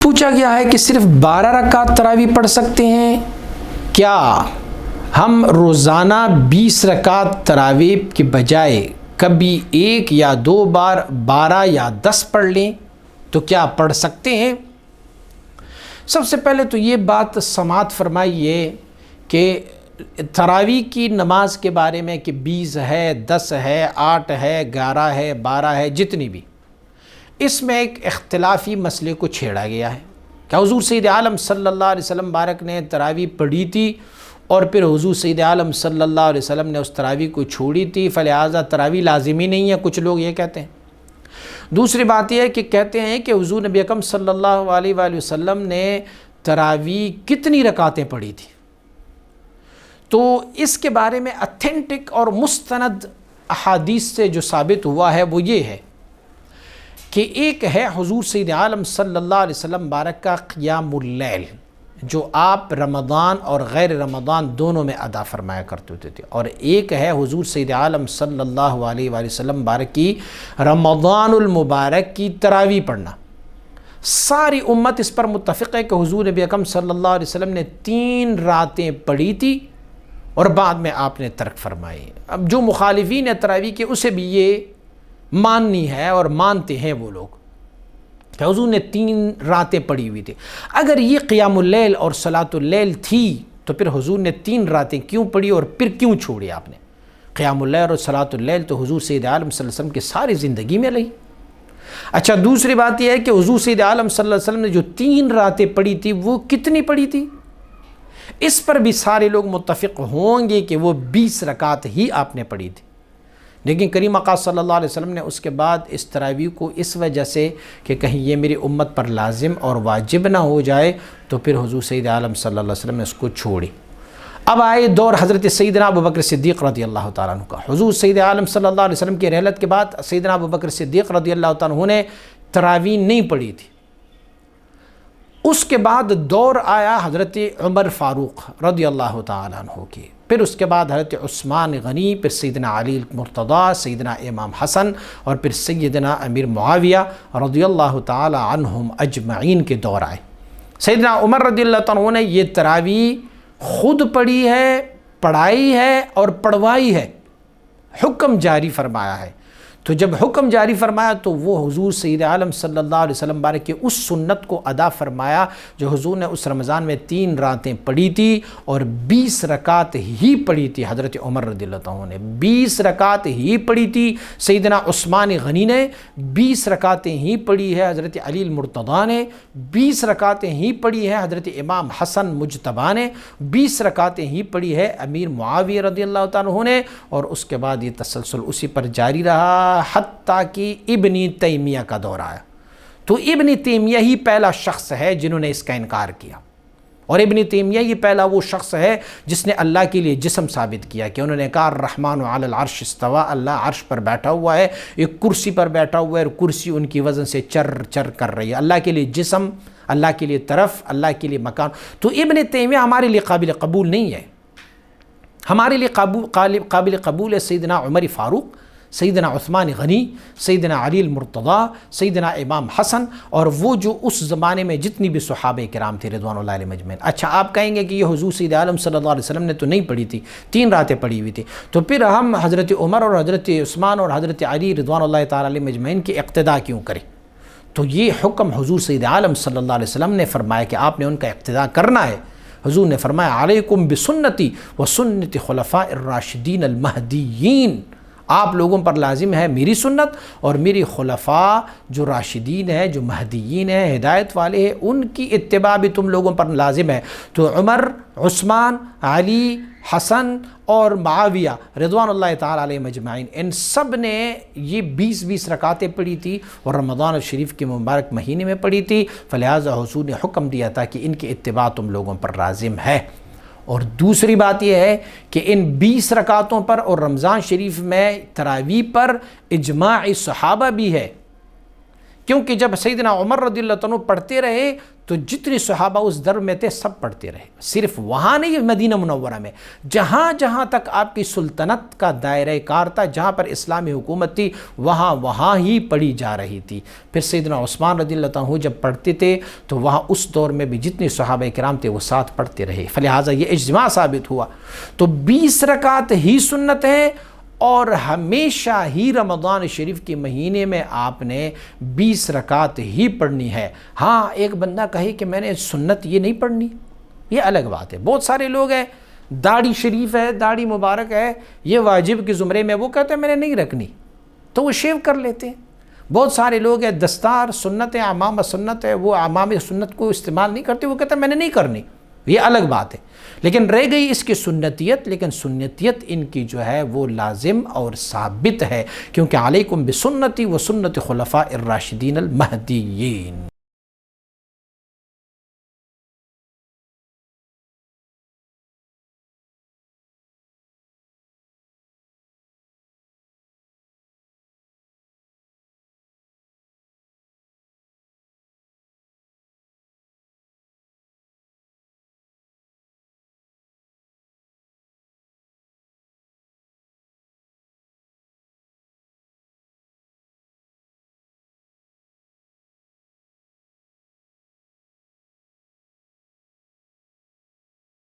پوچھا گیا ہے کہ صرف 12 رکعت تراویح پڑھ سکتے ہیں، کیا ہم روزانہ 20 رکعت تراویح کے بجائے کبھی 1 یا 2 بار 12 یا 10 پڑھ لیں تو کیا پڑھ سکتے ہیں؟ سب سے پہلے تو یہ بات سماعت فرمائیے کہ تراویح کی نماز کے بارے میں کہ 20 ہے، 10 ہے، 8 ہے، 11 ہے، 12 ہے، جتنی بھی، اس میں ایک اختلافی مسئلے کو چھیڑا گیا ہے کہ حضور سید عالم صلی اللہ علیہ وسلم بارک نے تراویح پڑھی تھی اور پھر حضور سید عالم صلی اللہ علیہ وسلم نے اس تراویح کو چھوڑی تھی، فلہذا تراویح لازمی نہیں ہے، کچھ لوگ یہ کہتے ہیں۔ دوسری بات یہ ہے کہ کہتے ہیں کہ حضور نبی اکرم صلی اللہ علیہ وآلہ وسلم نے تراویح کتنی رکعتیں پڑھی تھی، تو اس کے بارے میں اتھینٹک اور مستند احادیث سے جو ثابت ہوا ہے وہ یہ ہے کہ ایک ہے حضور سید عالم صلی اللہ علیہ وسلم بارک کا قیام اللیل، جو آپ رمضان اور غیر رمضان دونوں میں ادا فرمایا کرتے ہوتے تھے، اور ایک ہے حضور سید عالم صلی اللہ علیہ وآلہ وسلم بارک کی رمضان المبارک کی تراویح پڑھنا۔ ساری امت اس پر متفق ہے کہ حضور نبی اکرم صلی اللہ علیہ وسلم نے 3 راتیں پڑھی تھی اور بعد میں آپ نے ترک فرمائی۔ اب جو مخالفین ہیں تراویح کے اسے بھی یہ ماننی ہے اور مانتے ہیں وہ لوگ کہ حضور نے 3 راتیں پڑھی ہوئی تھی۔ اگر یہ قیام اللیل اور صلاۃ اللیل تھی تو پھر حضور نے 3 راتیں کیوں پڑھی اور پھر کیوں چھوڑی آپ نے؟ قیام اللیل اور صلاۃ اللیل تو حضور سید عالم صلی اللہ علیہ وسلم کی ساری زندگی میں رہی۔ اچھا، دوسری بات یہ ہے کہ حضور سید عالم صلی اللہ علیہ وسلم نے جو 3 راتیں پڑھی تھی وہ کتنی پڑھی تھی؟ اس پر بھی سارے لوگ متفق ہوں گے کہ وہ 20 رکعت ہی آپ نے پڑھی تھی، لیکن کریم آقا صلی اللہ علیہ وسلم نے اس کے بعد اس تراویح کو اس وجہ سے کہ کہیں یہ میری امت پر لازم اور واجب نہ ہو جائے تو پھر حضور سید عالم صلی اللہ علیہ وسلم نے اس کو چھوڑی۔ اب آئے دور حضرت سیدنا ابوبکر صدیق رضی اللہ تعالیٰ عنہ کا۔ حضور سید عالم صلی اللہ علیہ وسلم کی رحلت کے بعد سیدنا ابوبکر صدیق رضی اللہ تعالیٰ عنہ نے تراویح نہیں پڑھی تھی۔ اس کے بعد دور آیا حضرت عمر فاروق رضی اللہ تعالیٰ عنہ کی، پھر اس کے بعد حضرت عثمان غنی، پھر سیدنا علی مرتضیٰ، سیدنا امام حسن، اور پھر سیدنا امیر معاویہ رضی اللہ تعالیٰ عنہم اجمعین کے دور آئے۔ سیدنا عمر رضی اللہ تعالیٰ عنہ نے یہ تراویح خود پڑھی ہے، پڑھائی ہے اور پڑھوائی ہے، حکم جاری فرمایا ہے۔ تو جب حکم جاری فرمایا تو وہ حضور سید عالم صلی اللہ علیہ وسلم بارک کے اس سنت کو ادا فرمایا جو حضور نے اس رمضان میں 3 راتیں پڑھی تھی اور 20 رکعت ہی پڑھی تھی۔ حضرت عمر رضی اللہ عنہ نے 20 رکعت ہی پڑھی تھی، سیدنا عثمان غنی نے 20 رکعتیں ہی پڑھی ہے، حضرت علی المرتضیٰ نے 20 رکعتیں ہی پڑھی ہے، حضرت امام حسن مجتبیٰ نے 20 رکعتیں ہی پڑھی ہے، امیر معاویہ رضی اللہ تعالیٰ عنہ نے، اور اس کے بعد یہ تسلسل اسی پر جاری رہا حتیٰ کہ ابن تیمیہ کا دور آیا۔ تو ابن تیمیہ ہی پہلا شخص ہے جنہوں نے اس کا انکار کیا، اور ابن تیمیہ ہی پہلا وہ شخص ہے جس نے اللہ کے لیے جسم ثابت کیا کہ انہوں نے کہا الرحمن علی العرش استوى، اللہ عرش پر بیٹھا ہوا ہے، ایک کرسی پر بیٹھا ہوا ہے اور کرسی ان کی وزن سے چر چر کر رہی ہے۔ اللہ کے لیے جسم، اللہ کے لیے طرف، اللہ کے لیے مکان۔ تو ابن تیمیہ ہمارے لیے قابل قبول نہیں ہے۔ ہمارے لیے قابل قبول ہے سیدنا عمر فاروق، سیدنا عثمان غنی، سیدنا علی المرتضیٰ، سیدنا امام حسن، اور وہ جو اس زمانے میں جتنی بھی صحابہ کرام تھے رضوان اللہ علیہم اجمعین۔ اچھا، آپ کہیں گے کہ یہ حضور سید عالم صلی اللہ علیہ وسلم نے تو نہیں پڑھی تھی، 3 راتیں پڑھی ہوئی تھی، تو پھر ہم حضرت عمر اور حضرت عثمان اور حضرت علی رضوان اللہ تعالیٰ علیہم اجمعین کی اقتداء کیوں کریں؟ تو یہ حکم حضور سید عالم صلی اللہ علیہ وسلم نے فرمایا کہ آپ نے ان کا اقتداء کرنا ہے۔ حضور نے فرمایا علیکم بسنتی وسنت خلفاء الراشدین المہدیین، آپ لوگوں پر لازم ہے میری سنت اور میری خلفاء جو راشدین ہیں، جو مہدیین ہیں، ہدایت والے ہیں، ان کی اتباع بھی تم لوگوں پر لازم ہے۔ تو عمر، عثمان، علی، حسن اور معاویہ رضوان اللہ تعالیٰ علیہ مجمعین، ان سب نے یہ 20 رکعتیں پڑھی تھی اور رمضان الشریف کے مبارک مہینے میں پڑھی تھی، فلہذا حضور نے حکم دیا تھا کہ ان کی اتباع تم لوگوں پر لازم ہے۔ اور دوسری بات یہ ہے کہ ان 20 رکعتوں پر اور رمضان شریف میں تراویح پر اجماع صحابہ بھی ہے کیونکہ جب سیدنا عمر رضی اللہ عنہ پڑھتے رہے تو جتنی صحابہ اس در میں تھے سب پڑھتے رہے، صرف وہاں نہیں، مدینہ منورہ میں جہاں جہاں تک آپ کی سلطنت کا دائرہ کار تھا، جہاں پر اسلامی حکومت تھی، وہاں ہی پڑھی جا رہی تھی۔ پھر سیدنا عثمان رضی اللہ عنہ جب پڑھتے تھے تو وہاں اس دور میں بھی جتنی صحابہ کرام تھے وہ ساتھ پڑھتے رہے، فلہٰذا یہ اجماع ثابت ہوا۔ تو 20 رکعت ہی سنت ہے، اور ہمیشہ ہی رمضان شریف کے مہینے میں آپ نے 20 رکعت ہی پڑھنی ہے۔ ہاں ایک بندہ کہے کہ میں نے سنت یہ نہیں پڑھنی، یہ الگ بات ہے۔ بہت سارے لوگ ہیں داڑھی شریف ہے، داڑھی مبارک ہے، یہ واجب کے زمرے میں، وہ کہتے ہیں میں نے نہیں رکھنی تو وہ شیو کر لیتے ہیں۔ بہت سارے لوگ ہیں دستار سنت ہے، عمامہ سنت ہے، وہ عمامہ سنت کو استعمال نہیں کرتے، وہ کہتے ہیں میں نے نہیں کرنی، یہ الگ بات ہے۔ لیکن رہ گئی اس کی سنتیت، لیکن سنتیت ان کی جو ہے وہ لازم اور ثابت ہے، کیونکہ علیکم بسنتی و سنت خلفاء الراشدین المہدیین۔